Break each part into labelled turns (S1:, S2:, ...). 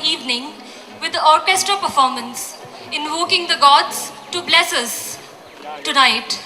S1: evening with the orchestra performance, invoking the gods to bless us tonight.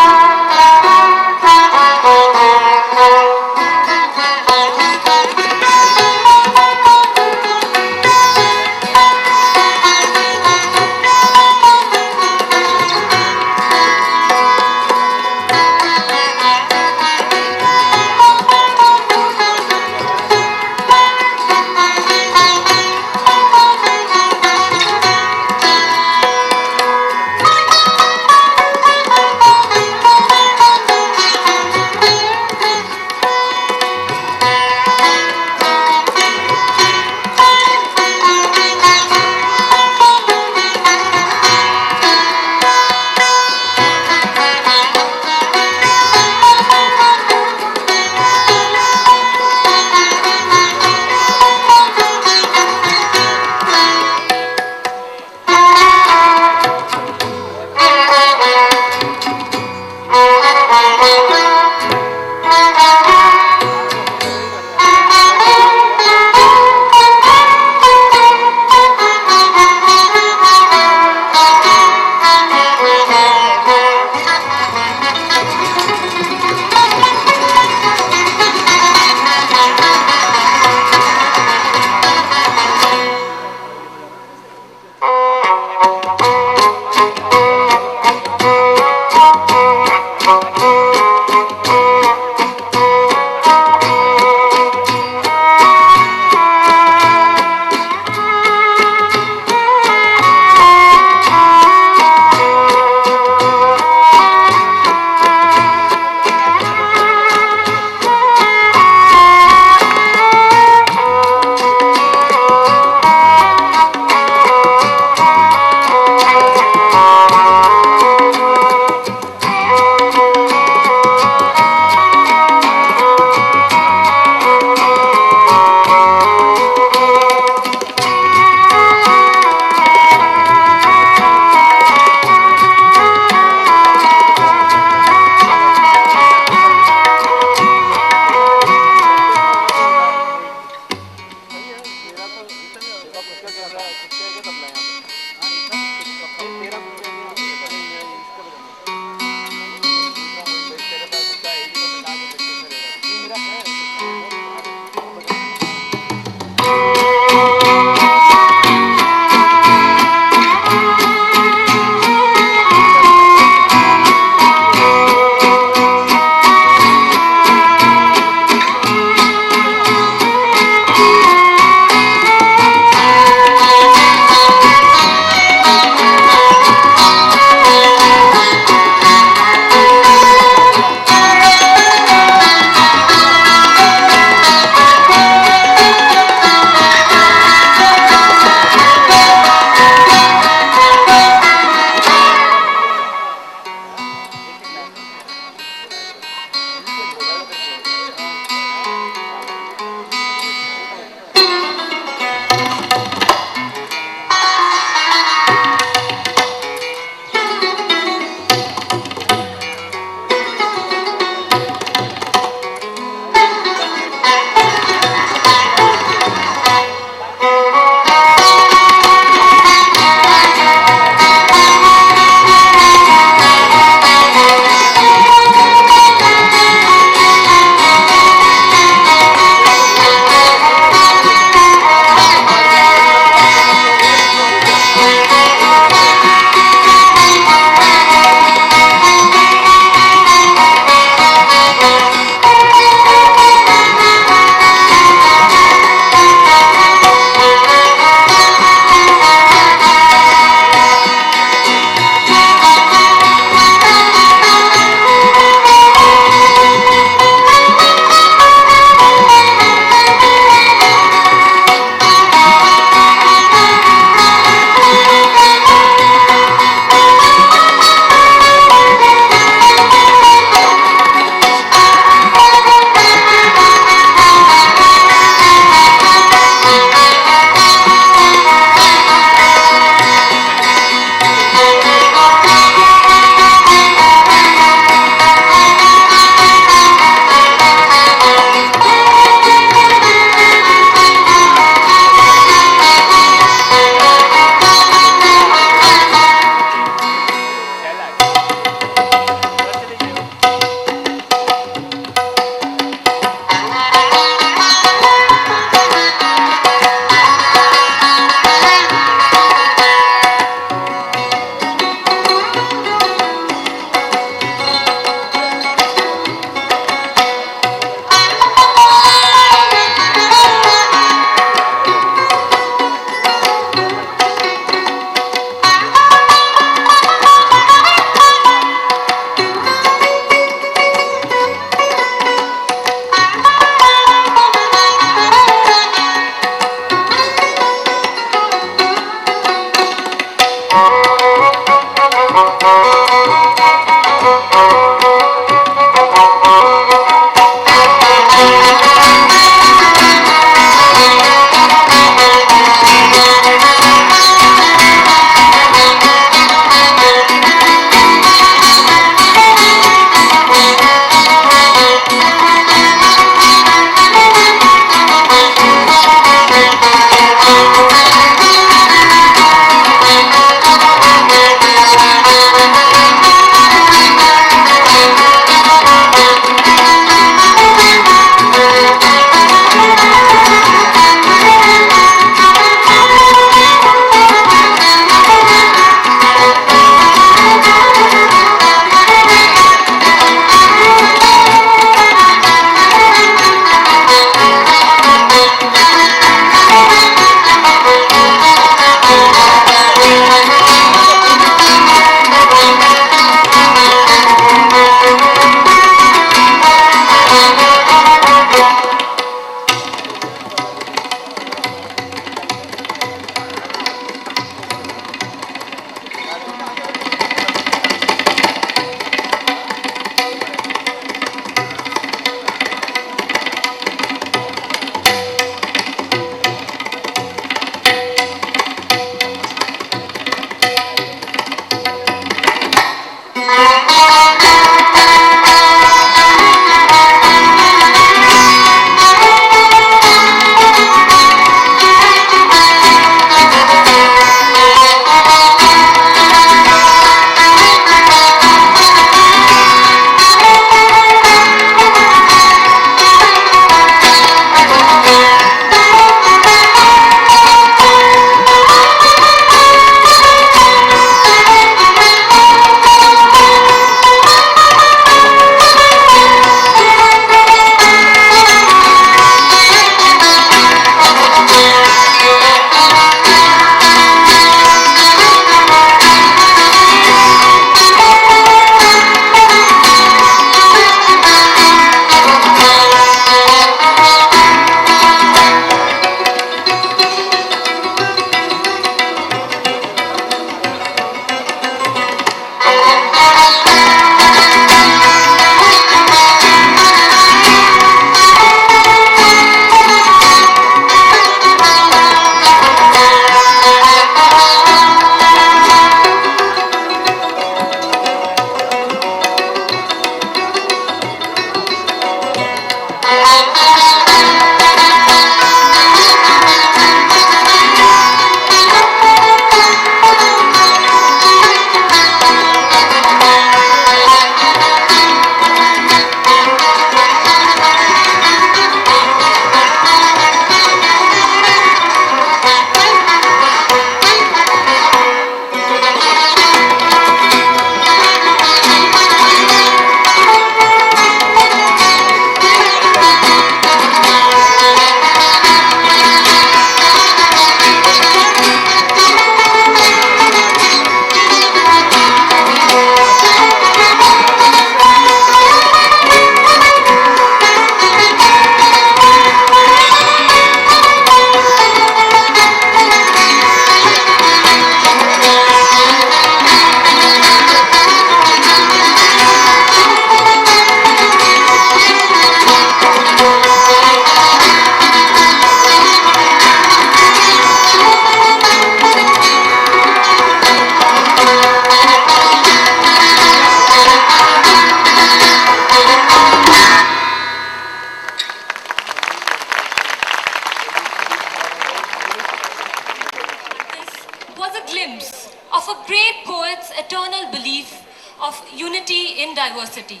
S1: belief of unity in diversity,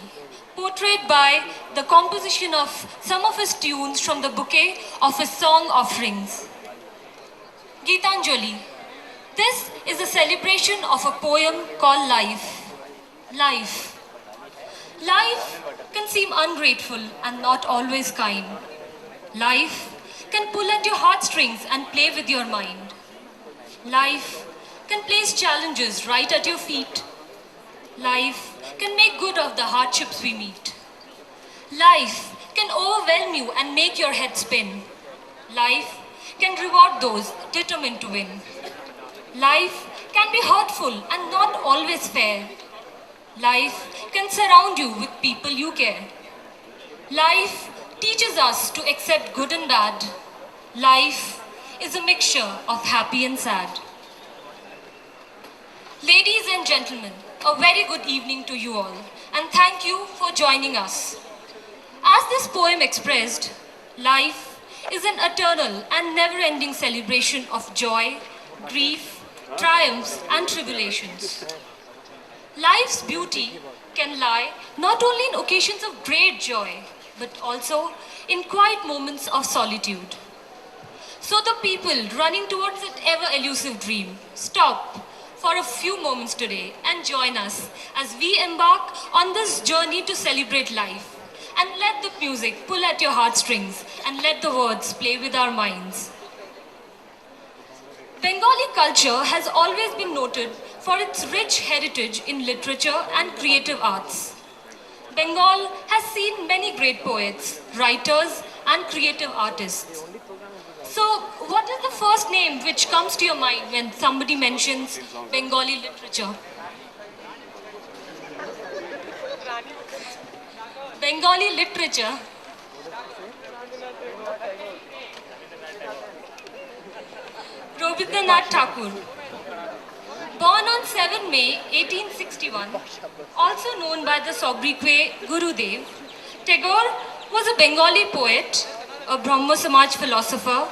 S1: portrayed by the composition of some of his tunes from the bouquet of his song offerings. Geetanjali. This is a celebration of a poem called Life. Life. Life can seem ungrateful and not always kind. Life can pull at your heartstrings and play with your mind. Life can place challenges right at your feet. Life can make good of the hardships we meet. Life can overwhelm you and make your head spin. Life can reward those determined to win. Life can be hurtful and not always fair. Life can surround you with people you care. Life teaches us to accept good and bad. Life is a mixture of happy and sad. Ladies and gentlemen, a very good evening to you all, and thank you for joining us. As this poem expressed, life is an eternal and never-ending celebration of joy, grief, triumphs and tribulations. Life's beauty can lie not only in occasions of great joy, but also in quiet moments of solitude. So the people running towards that ever-elusive dream, stop for a few moments today and join us as we embark on this journey to celebrate life. And let the music pull at your heartstrings and let the words play with our minds. Bengali culture has always been noted for its rich heritage in literature and creative arts. Bengal has seen many great poets, writers, and creative artists. So, what is the first name which comes to your mind when somebody mentions Bengali literature? Bengali literature. Rabindranath Tagore. Born on 7 May 1861, also known by the sobriquet Gurudev, Tagore was a Bengali poet, a Brahmo Samaj philosopher,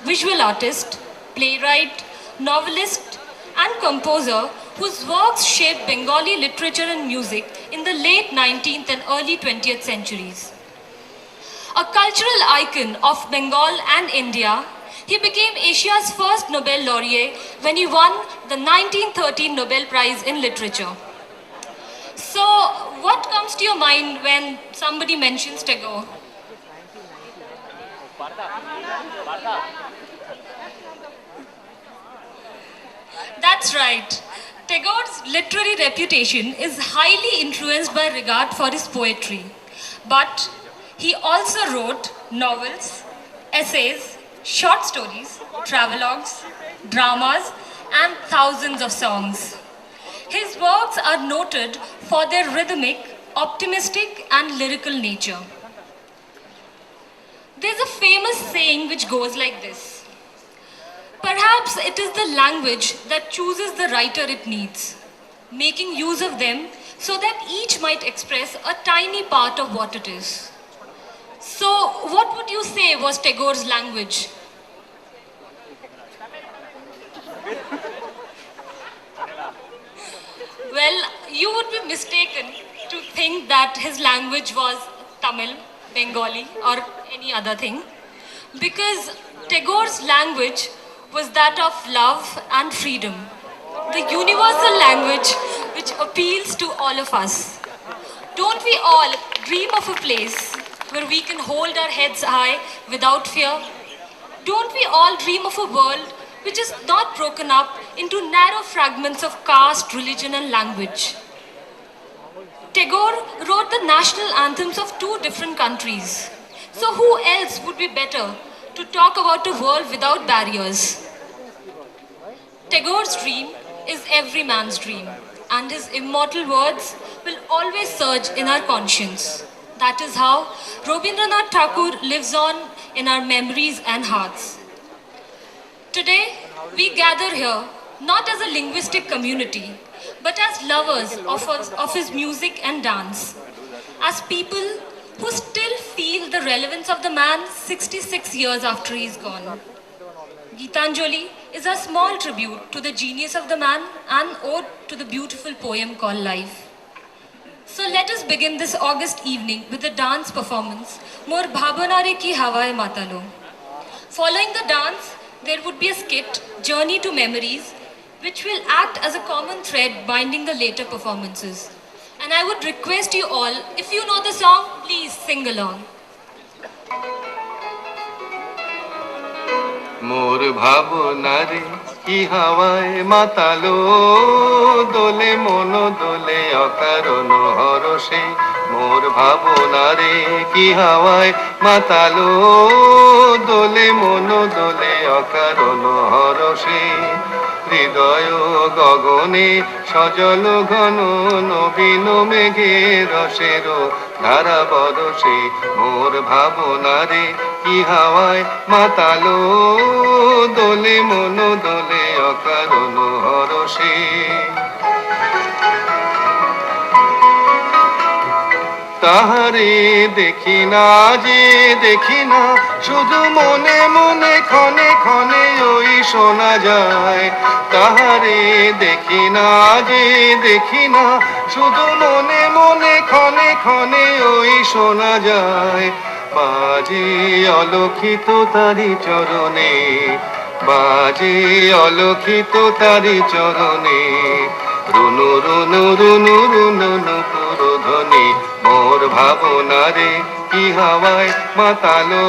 S1: visual artist, playwright, novelist, and composer whose works shaped Bengali literature and music in the late 19th and early 20th centuries. A cultural icon of Bengal and India, he became Asia's first Nobel laureate when he won the 1913 Nobel Prize in Literature. So, what comes to your mind when somebody mentions Tagore? That's right. Tagore's literary reputation is highly influenced by regard for his poetry. But he also wrote novels, essays, short stories, travelogues, dramas, and thousands of songs. His works are noted for their rhythmic, optimistic, and lyrical nature. There's a famous saying which goes like this: perhaps it is the language that chooses the writer it needs, making use of them so that each might express a tiny part of what it is. So, what would you say was Tagore's language? Well, you would be mistaken to think that his language was Tamil, Bengali, or any other thing, because Tagore's language was that of love and freedom, the universal language which appeals to all of us. Don't we all dream of a place where we can hold our heads high without fear? Don't we all dream of a world which is not broken up into narrow fragments of caste, religion, and language? Tagore wrote the national anthems of two different countries. So who else would be better to talk about a world without barriers? Tagore's dream is every man's dream, and his immortal words will always surge in our conscience. That is how Rabindranath Tagore lives on in our memories and hearts. Today, we gather here not as a linguistic community, but as lovers of his music and dance, as people who still feel the relevance of the man 66 years after he's gone. Geetanjali is a small tribute to the genius of the man and ode to the beautiful poem called Life. So let us begin this August evening with a dance performance, Mor Bhabonare Ki Hawaye Matalo. Following the dance, there would be a skit, Journey to Memories, which will act as a common thread binding the later performances. And I would request you all, if you know the song, please sing along.
S2: মোর ভাবনারে কি হাওয়ায় মাতালো দোলে মন দোলে অকারণ হরষে মোর ভাবনারে কি হাওয়ায় মাতালো দোলে মন দোলে অকারণ হরষে হৃদয় গগনে সজল ঘন নবীন মেঘে রসের ধারা বরসে মোর ভাবনারে কি হাওয়ায় মাতালো দোলে মন দোলে অকারণ হরষে তাহারে দেখি না যে দেখি না শুধু মনে মনে ক্ষণে ক্ষণে ওই শোনা যায় তাহারে দেখি না যে দেখি না শুধু মনে মনে ক্ষণে ক্ষণে ওই শোনা যায় বাজে অলক্ষিত তারি চরণে বাজে অলক্ষিত তারি চরণে রুনু রুনু রুনু রুনু পুরধ্বনি মোর ভাবনারে কি হাওয়ায় মাতালো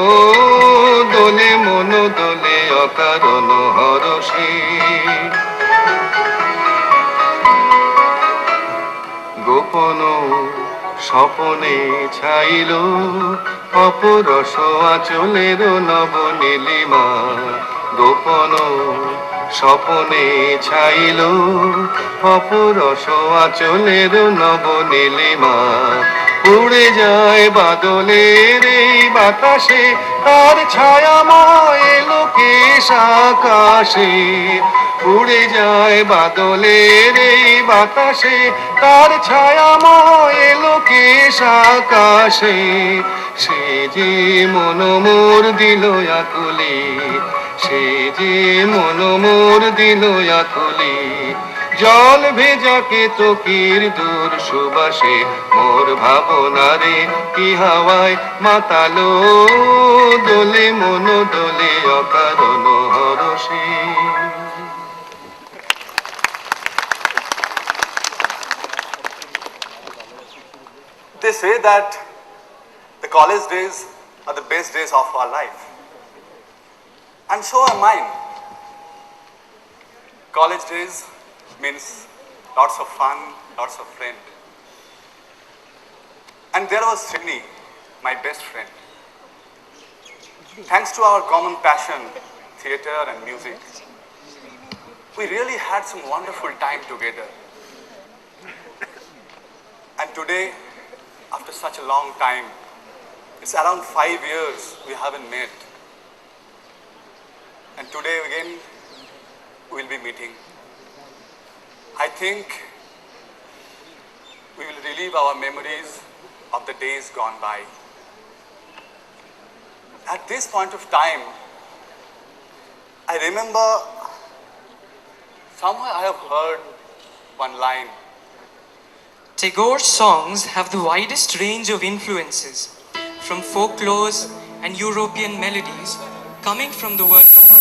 S2: দোলে মন দোলে অকারণ হরষে গোপন স্বপনে ছাইল অপরস আঁচলের নব নীলিমা গোপন স্বপনে ছাইল অপরস আঁচলের নব নীলিমা উড়ে যায় বাদলের এই বাতাসে তার ছায়াময় লোকেশ আকাশে উড়ে যায় বাদলের এই বাতাসে তার ছায়াময় লোকেশ আকাশে সে যে মন মোর দিল আকুলি সে যে মন মোর দিল আকুলি জল ভেজা কেতকীর দূর সুবাসে মোর ভাবনারে কি হাওয়ায় মাতালো দোলে মন দোলে অকারণ হরষে
S3: They say that the college days are the best days of our life. And so are mine. College days means lots of fun, lots of friends. And there was Srini, my best friend. Thanks to our common passion, theatre and music, we really had some wonderful time together. And today, after such a long time, it's around 5 years we haven't met. And today again, we'll be meeting. I think we will relive our memories of the days gone by. At this point of time, I remember somewhere I have heard one line.
S4: Tagore's songs have the widest range of influences, from folklores and European melodies coming from the world over.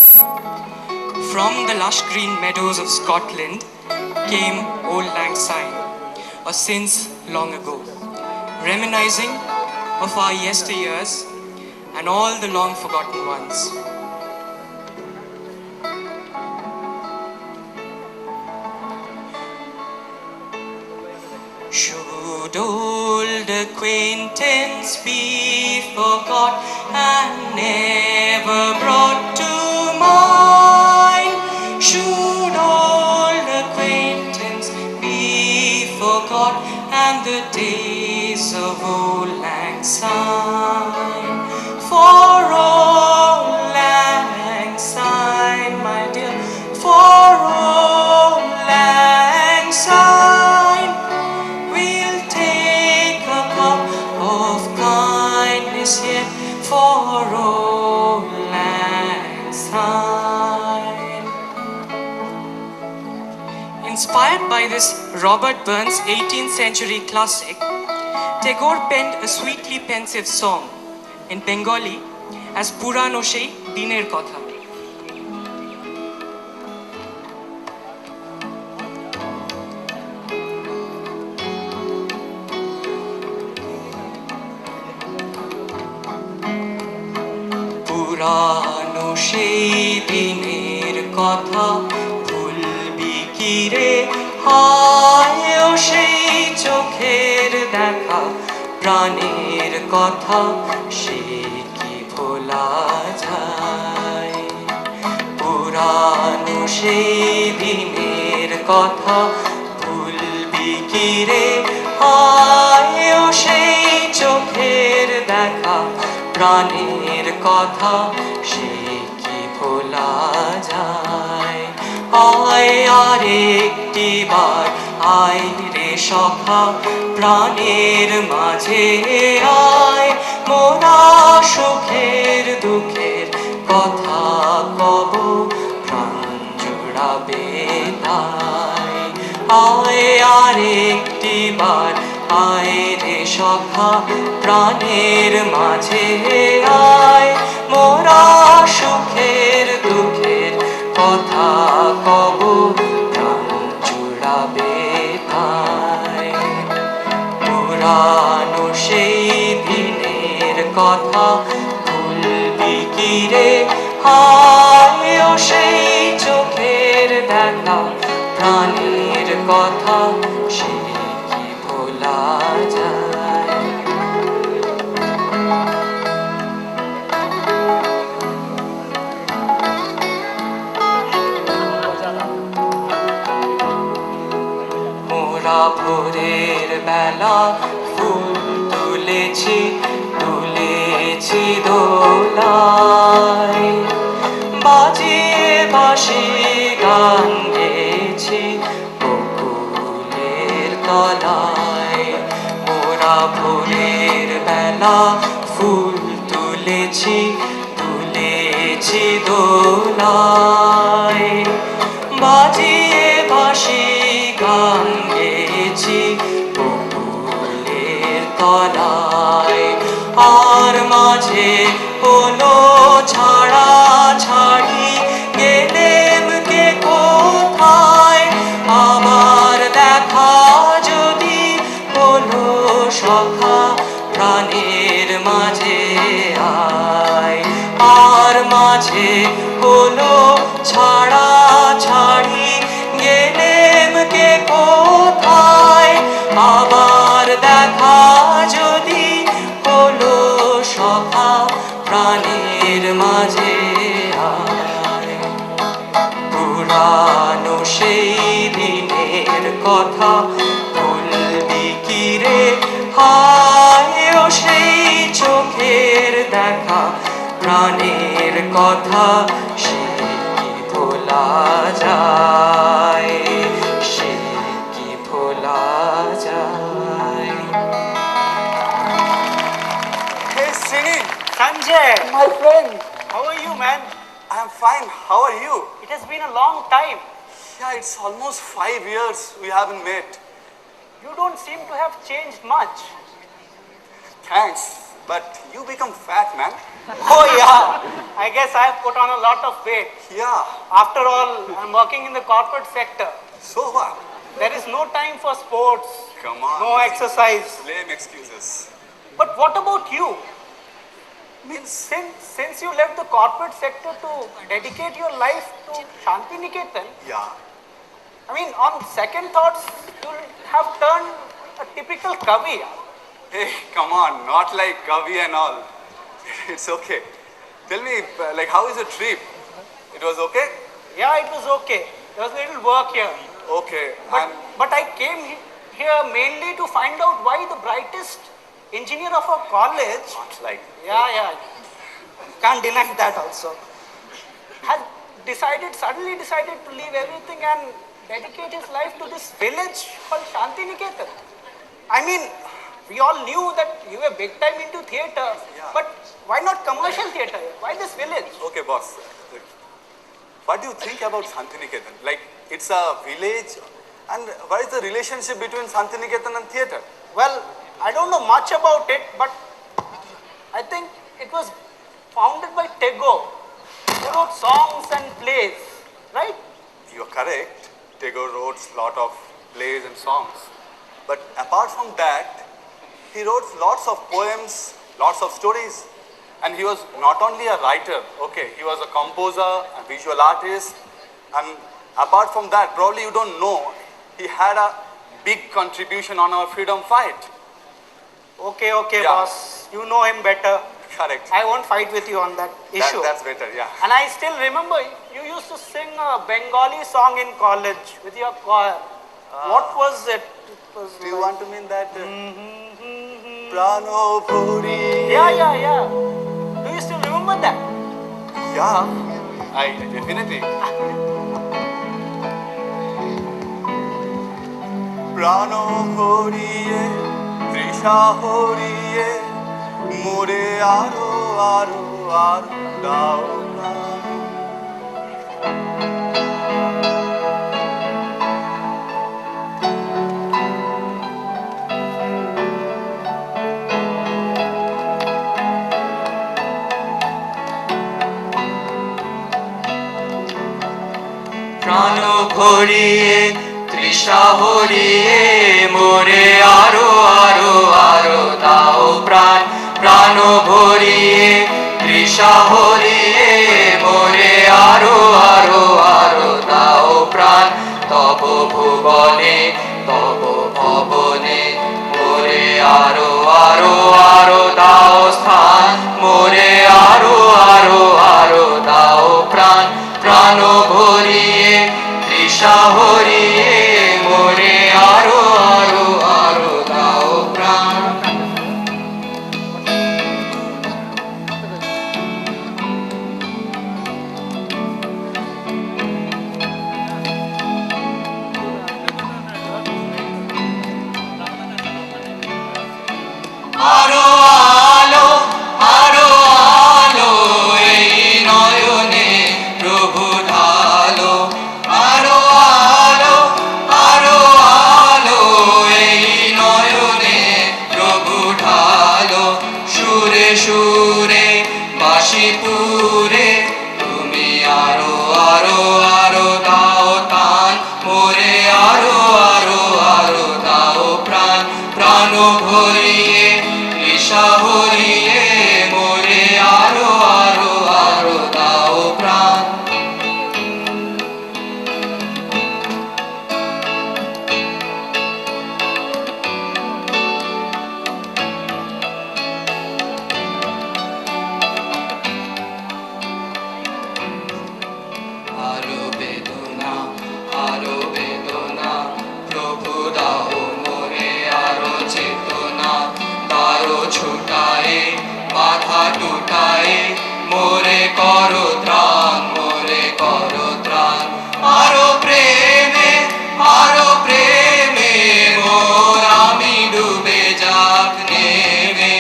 S4: From the lush green meadows of Scotland came Auld Lang Syne, or Since Long Ago, reminiscing of our yesteryears and all the long forgotten ones. Should old acquaintance be forgot and never brought to mind? Should old acquaintance be forgot and the days of Auld Lang Syne? For Auld Lang Syne, my dear, for Auld Lang Syne, we'll take a cup of kindness yet for Auld Lang Syne. Inspired by this Robert Burns 18th century classic, Tagore penned a sweetly pensive song in Bengali as Purano Shei Diner Kotha. পুরানো সেই দিনের কথা ভুলবি কি রে, হায় ও সেই চোখের দেখা প্রাণের কথা সে কি ভোলা যায়। পুরানো সেই দিনের কথা ভুলবি কি রে, হায় ও সেই চোখের দেখা প্রাণের কথা সে কি ভোলা যায়। আয় আর একটি বার আয় রে সখা প্রাণের মাঝে আয়, মোরা সুখের দুঃখের কথা কব প্রাণ জোড়াবে তাই। আয় আর একটি বার আয় রে সখা প্রাণের মাঝে আয়, মোরা সুখের দুঃখের কথা কব প্রাণ জুড়াবে তাই। পুরানো সেই দিনের কথা ভুলবি কি রে, হায় ও সেই চোখের দেখা প্রাণের কথা সে কি ভোলা যায়। মোরা ভোরের বেলা ফুল তুলেছি তুলেছি দোলায়, বাজিয়ে বাঁশি গান গেয়েছি বকুলের তলায়। মোরা ভোরের বেলা ফুল তুলেছি তুলেছি দোলায়, বাজিয়ে বাঁশি গান গেয়েছি বকুলের তলায়। আর মাঝে কোনো ছাড়া ছাড়ি গেলেম কে কোথায়, আবার দেখা যদি হলো সখা প্রাণের মাঝে আয়। আর মাঝে হলো ছাড়া ছাড়ি গেলেম কে কোথায়, আবার দেখা যদি হলো সখা প্রাণের মাঝে আয়। পুরানো সেই দিনের কথা ভুলবি কি রে, হায় ও সেই চোখের দেখা প্রাণের কথা সে কি ভোলা যায়, সে কি ভোলা যায়।
S3: Hey, Srini,
S5: Sanjay,
S3: my friend.
S5: how are you, man?
S3: I'm fine. How are you?
S5: It has been a long time.
S3: Yeah, it's almost 5 years we haven't met.
S5: You don't seem to have changed much.
S3: Thanks, but you become fat, man.
S5: Oh yeah, I guess I have put on a lot of weight.
S3: Yeah,
S5: After all, I'm working in the corporate sector.
S3: so what?
S5: There is no time for sports,
S3: Come on.
S5: no exercise.
S3: Lame excuses.
S5: But what about you?
S3: Means,
S5: Since you left the corporate sector to dedicate your life to Shanti Niketan,
S3: yeah.
S5: I mean, on second thoughts, you'll have turned a typical Kavi.
S3: Hey, come on, not like Kavi and all. It's okay. Tell me, like, how is the trip? It was okay?
S5: Yeah, it was okay. There was little work here.
S3: Okay.
S5: But I came here mainly to find out why the brightest engineer of our college,
S3: Not like.
S5: yeah, can't deny that also, has suddenly decided to leave everything and dedicate his life to this village called Shanti Niketan. I mean, we all knew that you were big time into theatre, but why not commercial theatre? Why this village?
S3: Okay, boss. What do you think about Shantiniketan? Like, it's a village And what is the relationship between Santiniketan and theatre?
S5: Well, I don't know much about it, but I think it was founded by Tagore, who wrote songs and plays, right?
S3: You are correct. Tagore wrote a lot of plays and songs. But apart from that, he wrote lots of poems, lots of stories. And he was not only a writer, okay, he was a composer, a visual artist. And apart from that, probably you don't know, he had a big contribution on our freedom fight.
S5: Okay,
S3: Yeah.
S5: boss. You know him better.
S3: Correct.
S5: I won't fight with you on that issue.
S3: That's better, yeah.
S5: And I still remember you used to sing a Bengali song in college with your choir. What was it? It was
S3: Do you
S5: like-
S3: want to mean that? Prano Bhuri.
S5: Yeah. Do you still remember that?
S3: Yeah, I definitely. Prano horiye, trisha horiye, more aro dao prano.
S4: প্রাণ ভরিয়ে তৃষা হরিয়ে মোরে আরো আরো আরো দাও প্রাণ প্রাণ ভরিয়ে তৃষা হরিয়ে মোরে আরো আরো আরো দাও প্রাণ তব ভুবনে তব ভবনে মোরে আরো আরো আরো দাও স্থান মোরে আরো আরো আরো দাও প্রাণ প্রাণ ভরিয়ে তৃষা হরিয়ে মোরে আরো আরো আরো দাও প্রাণ আরো আলো আরো আলো এই নয়নে প্রভু ঢালো আরো আলো আরো আলো এই নয়নে প্রভু ঢালো সুরে সুরে বাঁশিপুরে তুমি আরো আরো আরো দাও তান মোরে আরো আরো আরো দাও প্রাণ প্রাণ ভরিয়ে তৃষা হরিয়ে মোরে আরো আরো আরো দাও প্রাণ আরো বেদনা প্রভু দাও মোরে আরো চেতনা তারো ছুটায়ে মাথা টুটায়ে মোরে করো ত্রাণ আরো প্রেমে মোর আমি ডুবে যাক নেমে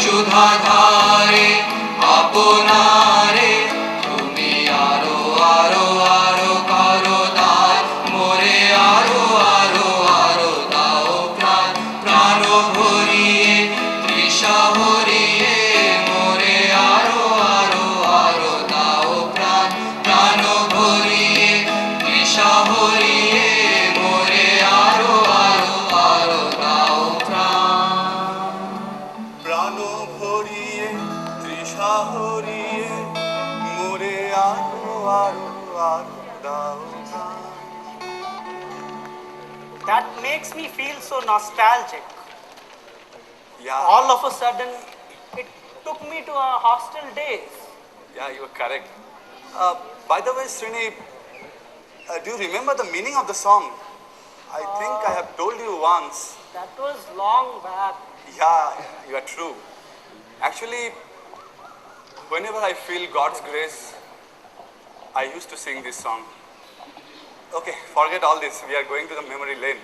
S4: সুধা ধারে আপনারে তুমি আরো আরো আরো করো দান মোরে আরো আরো আরো দাও প্রাণ প্রাণ ভরিয়ে তৃষা হরিয়ে মোরে আরো আরো আরো দাও প্রাণ প্রাণ ভরিয়ে তৃষা হরিয়ে মোরে আরো আরো আরো দাও প্রাণ
S3: প্রাণ ভরিয়ে তৃষা হরিয়ে মোরে আরো আরো আরো দাও প্রাণ।
S5: That makes me feel so nostalgic.
S3: Yeah,
S5: All of a sudden, it took me to our hostel days.
S3: yeah, you are correct. By the way, Srini, do you remember the meaning of the song? I think I have told you once.
S5: That was long back.
S3: Yeah, you are true. Actually, whenever I feel God's grace, I used to sing this song. Okay, forget all this. We are going to the memory lane.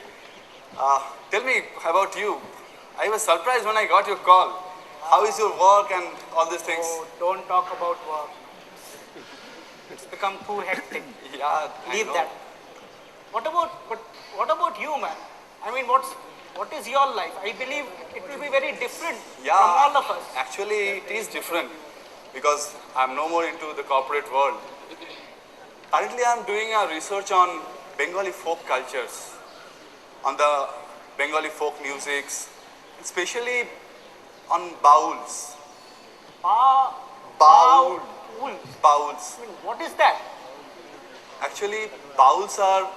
S3: Tell me about you. I was surprised when I got your call. How is your work and all these things?
S5: Oh, don't talk about work. It's become too hectic.
S3: Yeah, I
S5: Leave
S3: know.
S5: that. What about you, man? I mean, what is your life? I believe it will be very different
S3: Yeah,
S5: from all of us.
S3: actually it is different because I'm no more into the corporate world. Currently I'm doing a research on Bengali folk cultures, on the Bengali folk musics, especially on bauls.
S5: Ba,
S3: Baul.
S5: Baul.
S3: Bauls.
S5: I mean, what is that?
S3: Actually, bauls are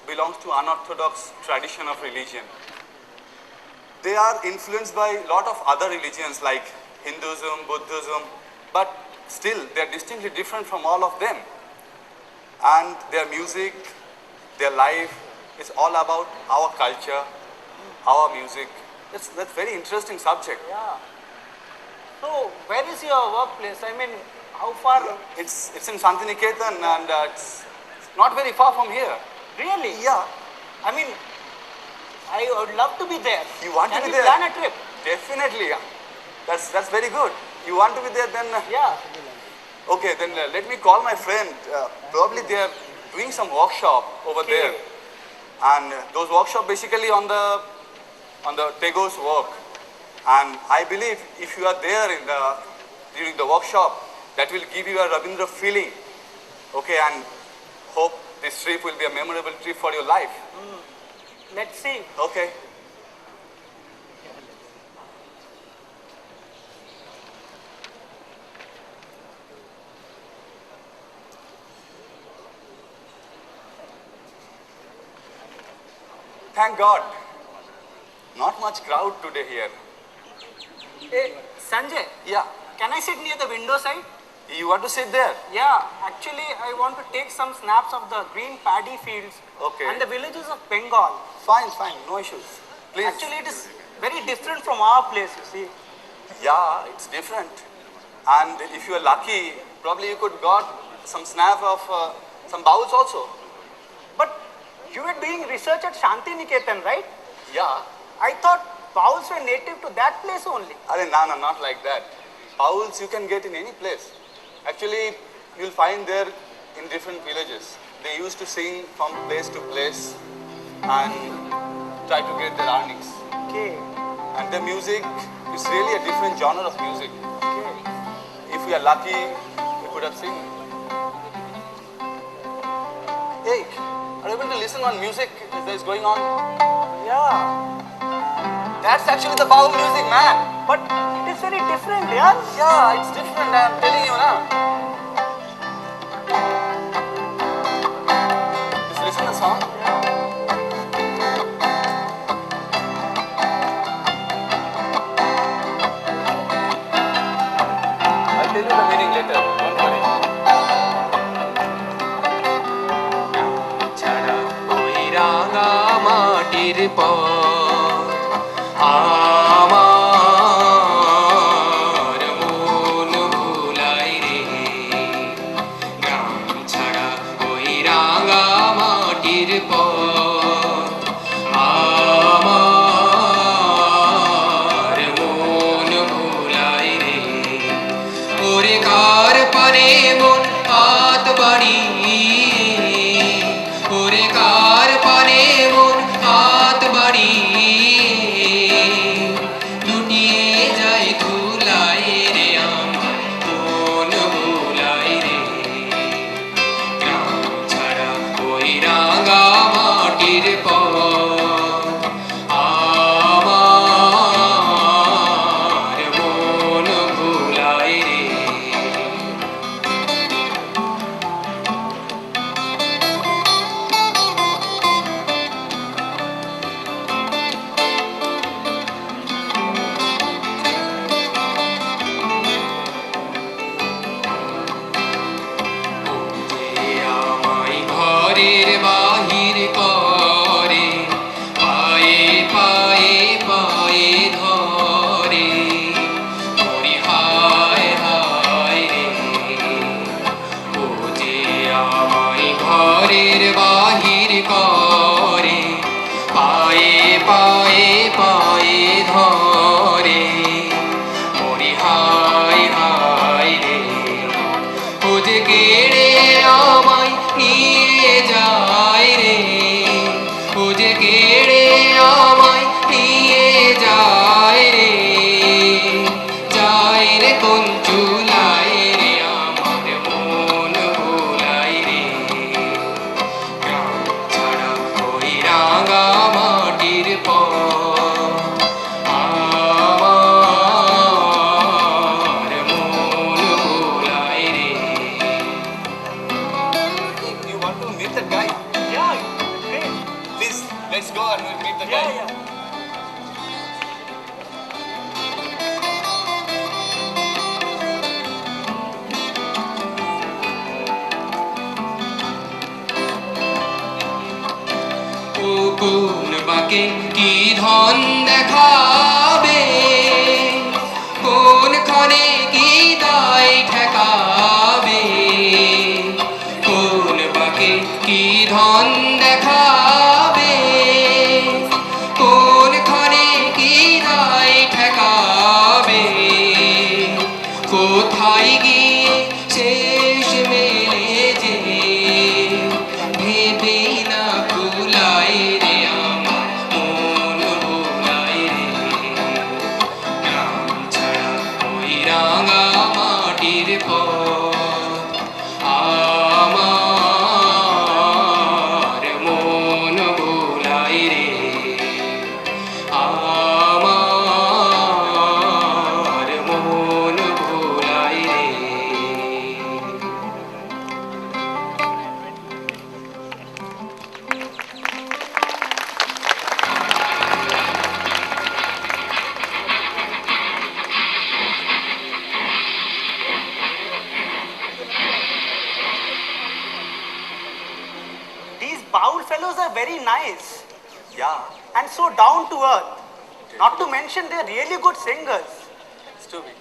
S3: belongs to unorthodox tradition of religion. They are influenced by a lot of other religions like Hinduism, Buddhism, but still they are distinctly different from all of them. And their music, their life is all about our culture, our music. That's very interesting subject.
S5: Yeah. So, where is your workplace? I mean, how far?
S3: It's in Santiniketan and it's not very far from here.
S5: Really?
S3: Yeah.
S5: I mean, I would love to be there.
S3: You want to
S5: Can
S3: be
S5: we
S3: there?
S5: plan a trip?
S3: Definitely. Yeah. That's very good. You want to be there then?
S5: Yeah.
S3: Okay, then let me call my friend. Probably they are doing some workshop over
S5: Okay.
S3: there, and those workshop basically on the Tagore's work. And I believe if you are there during the workshop, that will give you a Rabindra feeling. Okay, and hope this trip will be a memorable trip for your life.
S5: Let's see.
S3: Okay. Thank God. Not much crowd today here.
S5: Hey, Sanjay,
S3: Yeah.
S5: can I sit near the window side?
S3: You want to sit there?
S5: Yeah, actually, I want to take some snaps of the green paddy fields
S3: Okay.
S5: and the villages of Bengal.
S3: Fine, fine. No issues. Please.
S5: Actually, it is very different from our place, you see.
S3: Yeah, it's different. And if you are lucky, probably you could got some snap of some bowls also.
S5: But you were doing research at Shanti Niketan, right?
S3: Yeah.
S5: I thought bowls were native to that place only.
S3: No, not like that. Bowls you can get in any place. Actually, you'll find there in different villages. They used to sing from place to place and try to get their earnings.
S5: Okay.
S3: And the music is really a different genre of music.
S5: Okay.
S3: If we are lucky, we could have seen. Hey, are you able to listen on music that is going on?
S5: Yeah.
S3: That's actually the bowl music, man.
S5: But it is very different, yeah?
S3: Yeah, it's different. I'm telling you now. Just listen to the song. I'll tell you the meaning later. Don't worry.
S6: ছাড়া ওই রাঙা মাটির পথ আমার মন ভুলাই রে গ্রাম ছাড়া ওই রাঙা মাটির পথ আমার মন ভুলাই রে ওরে কার পানে মন হাত বাড়িয়ে ওরে কার পানে মন হাত বাড়িয়ে লুটিয়ে যায় ধুলায় রে আমার মন ভুলাই রে গ্রাম ছাড়া ওই রাঙা মাটির পথ আমার মন ভুলাই রে বাকে কি ধন দেখাবে, কোন ক্ষণে কি দায় ঠেকাবে, কোন বাকে কি ধন দেখাবে, কোন ক্ষণে কি দায় ঠেকাবে, কোথায় গিয়ে শেষ মেলে যে ভেবে না ভুলাই রে আমার মন ভুলাই রে, গ্রাম ছাড়া ওই রাঙা মাটির পথ আমার মন ভুলাই রে, আমার মন ভুলাই রে।
S5: These Baul fellows are very nice
S3: Yeah,
S5: and so down to earth. Not to mention they're really good singers.
S3: it's to be.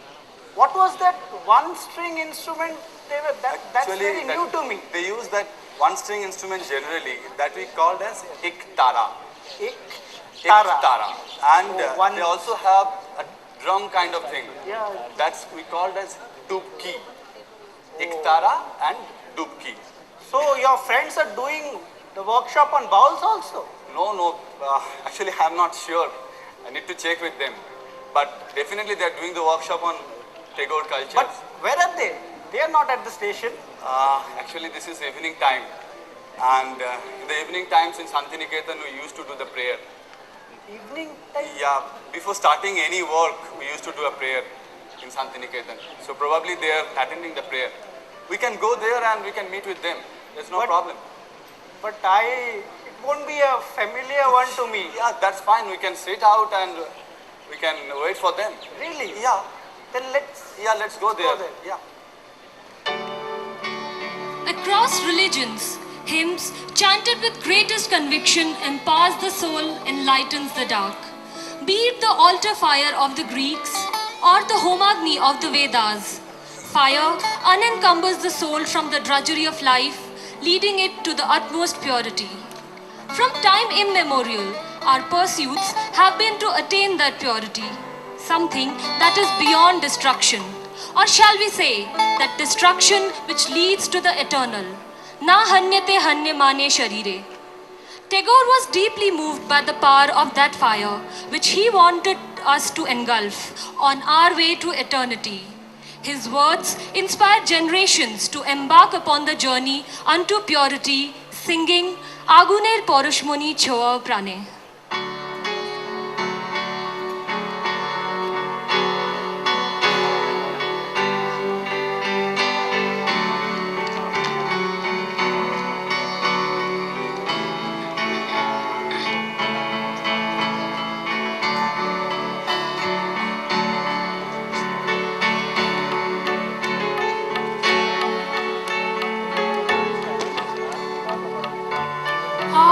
S5: What was that one string instrument they were that's very
S3: that-
S5: new to me.
S3: They use that one string instrument generally that we called as iktara.
S5: Tara.
S3: Iktara. And
S5: Oh, one-
S3: they also have a drum kind of thing.
S5: Yeah.
S3: That's we called as dubki. Iktara and dubki.
S5: So your friends are doing the workshop on bowls also?
S3: No, actually I'm not sure. I need to check with them. But definitely they're doing the workshop on Tagore culture.
S5: But where are they? They are not at the station.
S3: Actually this is evening time. And in the evening times in Santiniketan we used to do the prayer.
S5: Evening time.
S3: Yeah, before starting any work, we used to do a prayer in Santiniketan. So probably they are attending the prayer. We can go there and we can meet with them. There's no
S5: But-
S3: problem.
S5: But it won't be a familiar one to me.
S3: Yeah, that's fine. We can sit out and we can wait for them.
S5: Really?
S3: Yeah,
S5: Then let's
S3: let's go there.
S5: there.
S3: Yeah.
S1: Across religions, hymns chanted with greatest conviction empowers the soul, enlightens the dark. Be it the altar fire of the Greeks or the Homagni of the Vedas, fire unencumbers the soul from the drudgery of life, leading it to the utmost purity. From time immemorial, our pursuits have been to attain that purity, something that is beyond destruction. Or shall we say, that destruction which leads to the eternal. Na hanyate hanyamane sharire. Tagore was deeply moved by the power of that fire, which he wanted us to engulf on our way to eternity. His words inspired generations to embark upon the journey unto purity, singing Aguner Poroshmoni Choa Prane.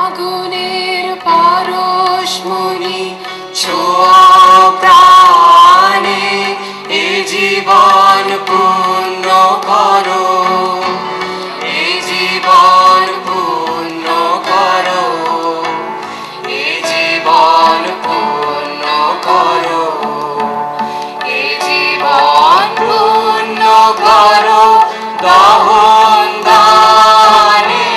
S7: আগুনের পরশমণি ছোঁয়া প্রাণে এ জীবন পূর্ণ করো, এ জীবন পূর্ণ করো, এ জীবন পূর্ণ করো, এ জীবন পূর্ণ করো দহন দানে।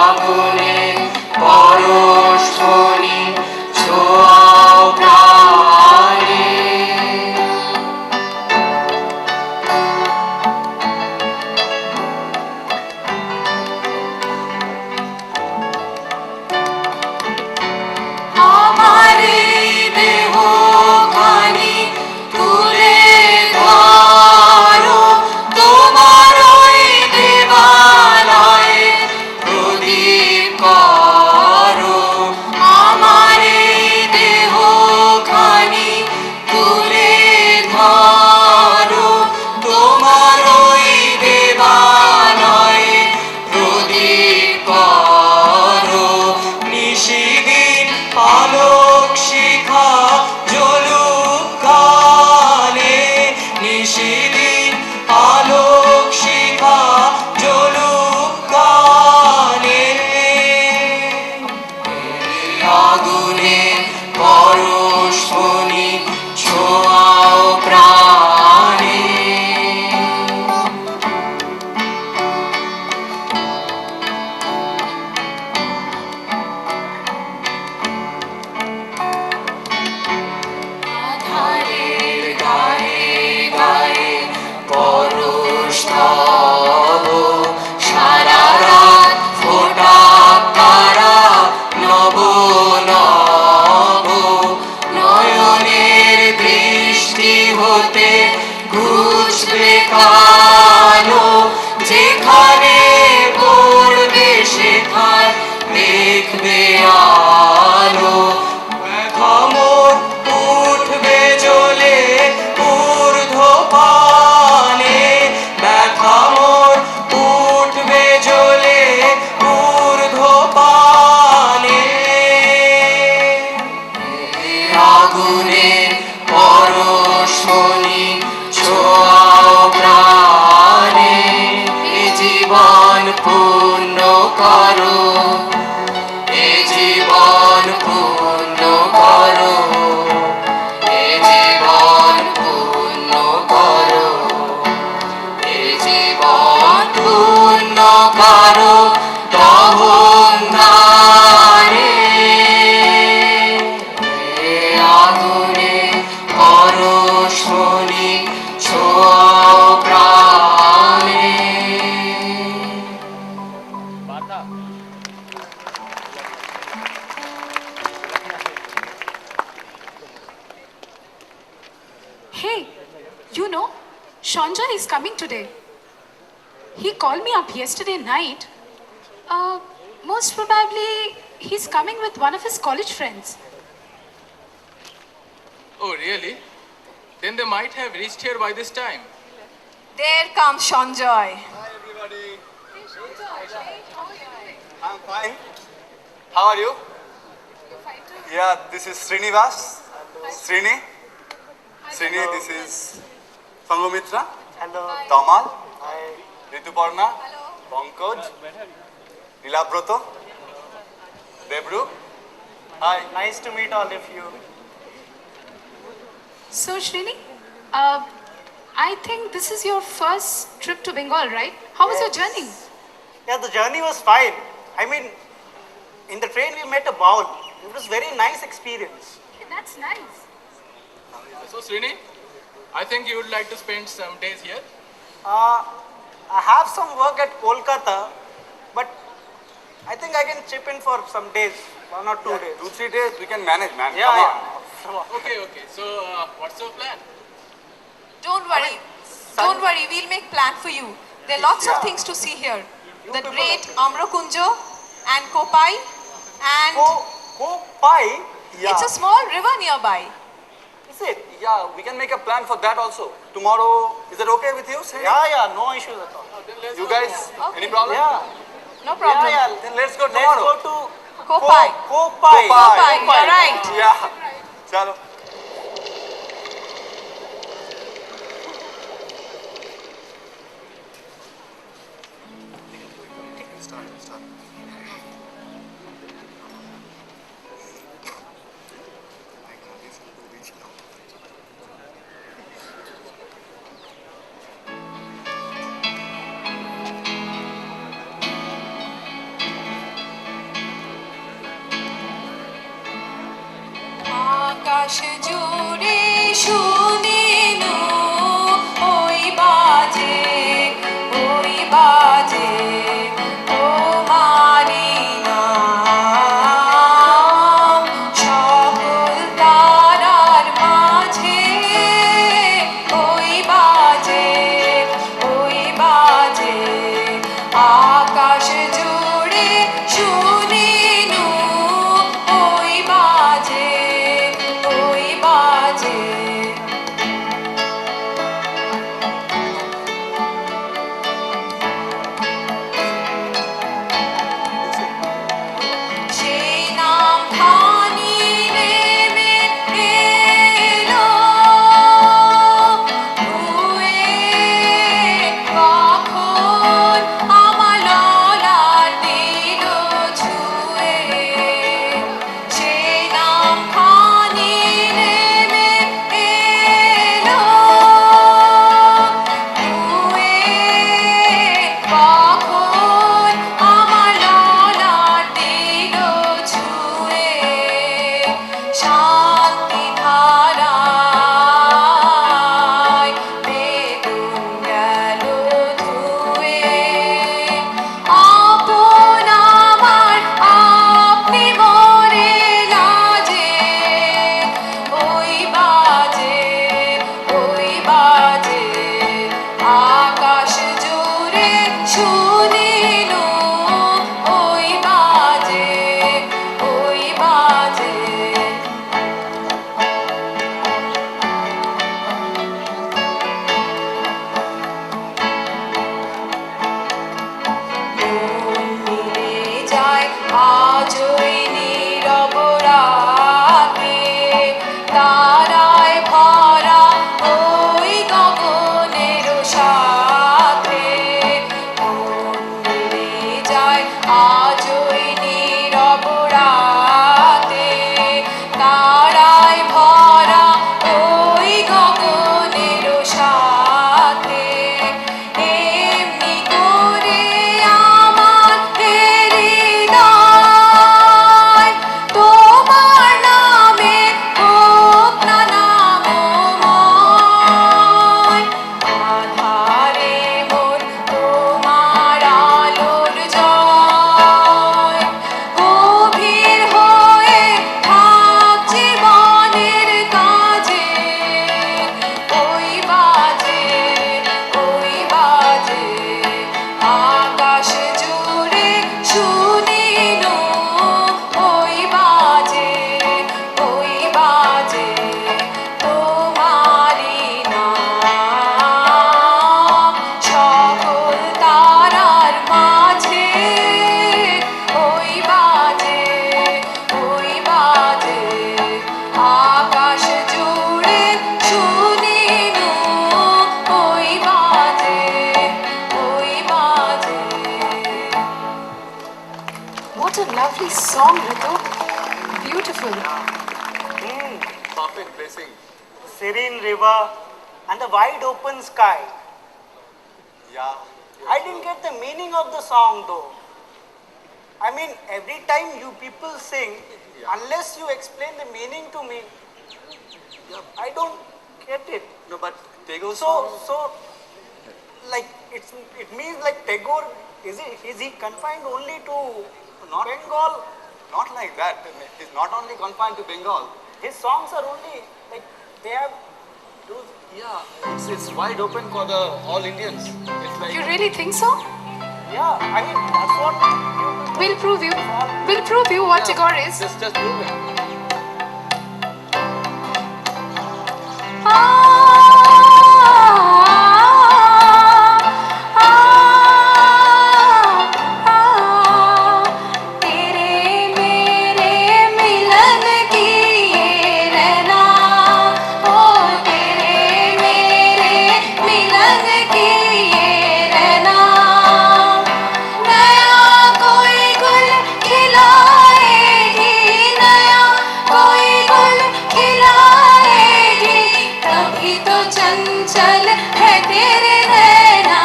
S7: আগুনে পরশমণি হতে ঘুচবে কালো, যেখানে পড়বে সেখানে দেখবে আলো।
S4: খমর উঠবে জ্বলে ঊর্ধ্বপানে, ব্যথামোর উঠবে জ্বলে ঊর্ধ্বপানে।
S7: আগুনের পরশমণি ছোঁয়াও প্রাণে, এ জীবন পূর্ণ করো, এ জীবন পূর্ণ করো, এ জীবন পূর্ণ করো, এ জীবন পূর্ণ করো দহনদানে। এ আগুনে পরশমণি ছোঁয়াও প্রাণে।
S8: Hey, you know, Sanjay is coming today. He called me up yesterday night. Most probably, he's coming with one of his college friends.
S6: Oh, really? Then they might have reached here by this time.
S9: There comes Sanjay.
S3: Hi everybody. I'm fine. How are you? Yeah, this is Srinivas. Srini. Srini, this is Sanghamitra.
S5: Hello.
S3: Tamal. Rituparna. Pankaj. Nilabroto. Debru. Hi.
S5: Nice to meet all of you.
S8: So, Srini, I think this is your first trip to Bengal, right? How was your journey?
S5: Yeah, the journey was fine. I mean, in the train we met a bowl. It was very nice experience.
S8: That's nice.
S6: So, Srini, I think you would like to spend some days here.
S5: I have some work at Kolkata, but I think I can chip in for some days, 1 or 2 days.
S3: 2-3 days we can manage, man.
S5: Yeah,
S3: Come on.
S5: yeah.
S6: Okay. So, what's your plan?
S9: Don't worry. Don't worry. We'll make plan for you. There are lots of things to see here. The great Amrakunjo and Kopai, and
S5: Kopai? Yeah.
S9: it's a small river nearby.
S5: Is it?
S3: Yeah, we can make a plan for that also. Tomorrow, is that okay with you, Srini?
S5: Yeah, no issues at all.
S6: Then let's
S3: You
S6: go.
S3: guys,
S9: Okay.
S3: any problem?
S5: Yeah.
S9: No problem.
S5: Yeah.
S3: Then let's go
S5: Let's
S3: tomorrow.
S5: go to
S9: Kopai.
S5: Kopai.
S9: Kopai, you're right.
S3: Yeah. Chalo.
S9: আকাশ জুড়ে শুনিনু ওই বাজে তোমার
S8: song, Ritu. Beautiful.
S3: Perfect blessing.
S5: Serene river and the wide open sky.
S3: Yeah.
S5: I didn't get the meaning of the song though. I mean, every time you people sing, unless you explain the meaning to me, I don't get it.
S3: No, but Tagore
S5: So, like, it means like Tagore, is he confined only to
S3: Not-
S5: Bengal?
S3: not like that. He's not only confined to Bengal.
S5: His songs are only, like, they have those.
S3: Yeah, it's wide open for the all Indians. It's like
S8: You really think so?
S5: Yeah, I mean, that's what you
S8: We'll prove you. We'll prove you what Tagore is.
S3: just prove it.
S8: तेरे मेरे मिलन की ये रहना, ओ तेरे मेरे मिलन की ये रहना, नया कोई गुल खिलाएगी, नया कोई गुल खिलाएगी, तभी तो चंचल है तेरे नैना,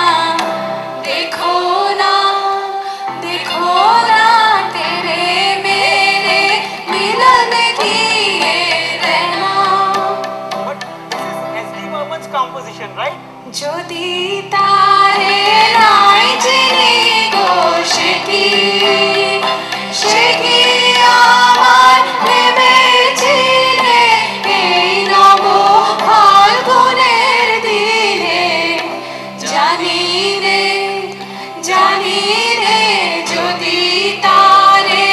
S8: देखो ना तेरे मेरे मिलन की ये रहना.
S5: But this is S.D. Burman's composition, right?
S8: যদি তারে নাই চিনি গো সে কি আমার ভেবেছিলে এই নব ফাল্গুনের দিনে, জানি রে যদি তারে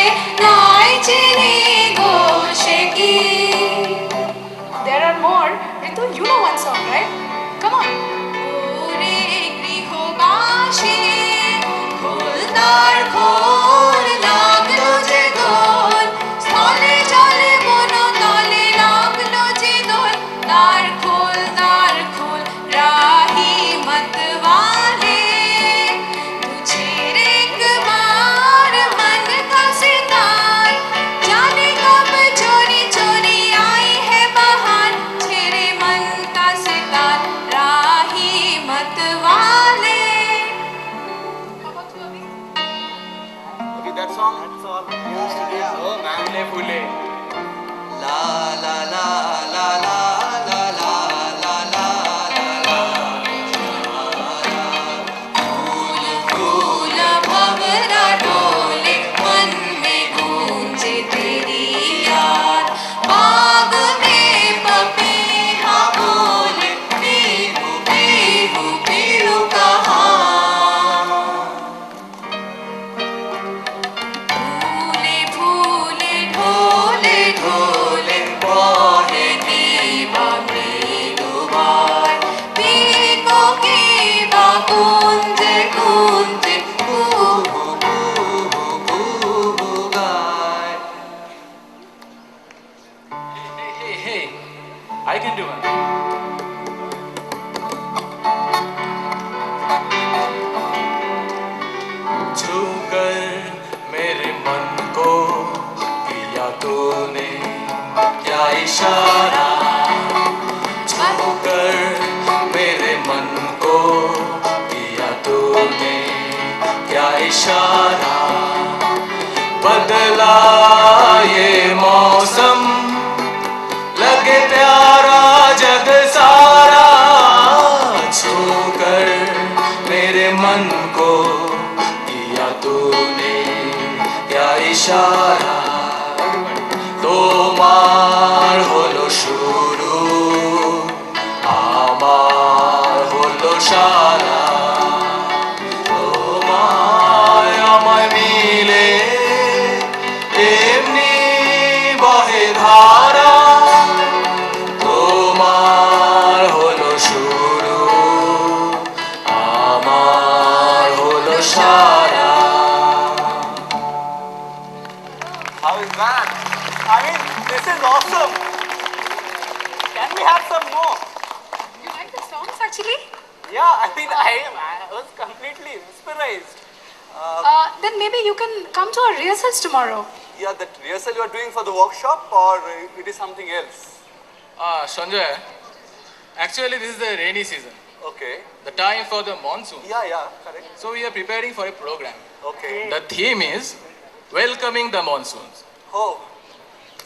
S8: নাই চিনি গো সে কি. There are more. Ritu, you know one song, right? Come on. ওরে গৃহবাসী, খোলদার খোল, লাগলো যে দোল, স্থলে জলে বনতলে লাগলো যে দোল, দ্বার খোল, রাহি मतवाले, तुझे एक बार मन का सितार, जाने कब चोरी चोरी आई है बहार, तेरे मन का सितार, राही मतवाले.
S3: Okay, that song. That's all. Oh man.
S6: Phule Phule
S7: La la la la la la la la la la
S8: फूल भंवरा डोले, मन में गूंजे तेरी याद, बाग में पपीहा बोले, पीहू पीहू पीहू कहाँ. फूले फूले ढोले ढोले, बहे नीवा मृदुवार, पीको की बा गूंजे गूंजे, कुहू कुहू गाए.
S6: hey I can do one.
S7: छूकर मेरे मन को किया तूने क्या इशारा, छूकर मेरे मन को किया तूने क्या इशारा, बदला ये मौसम, लगे प्यारा जग सारा, छूकर मेरे मन को किया तूने क्या इशारा, তোমার হলো শুরু, আমার হলো সারা, তোমায় আমায় মিলে এমনি বহে ধারা, তোমার হলো শুরু, আমার হলো সারা.
S3: How is that?
S5: I mean, this is awesome. Can we have some more?
S8: You like the songs actually?
S5: Yeah, I mean, I was completely mesmerized.
S8: Then maybe you can come to our rehearsals tomorrow.
S3: Yeah, that rehearsal you are doing for the workshop, or it is something else?
S6: Sanjay, actually this is the rainy season,
S3: Okay.
S6: the time for the monsoon.
S3: Yeah, correct.
S6: So we are preparing for a program.
S3: Okay.
S6: The theme is welcoming the monsoons.
S3: Oh,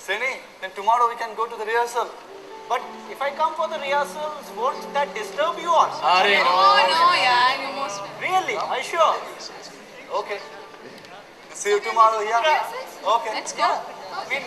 S3: Srini, then tomorrow we can go to the rehearsal.
S5: But if I come for the rehearsals, won't that disturb you also?
S6: Are
S9: Oh no, yeah, you most.
S5: Really? Are you sure?
S3: Okay. See you tomorrow, yeah? Okay.
S9: Let's go.
S5: I mean,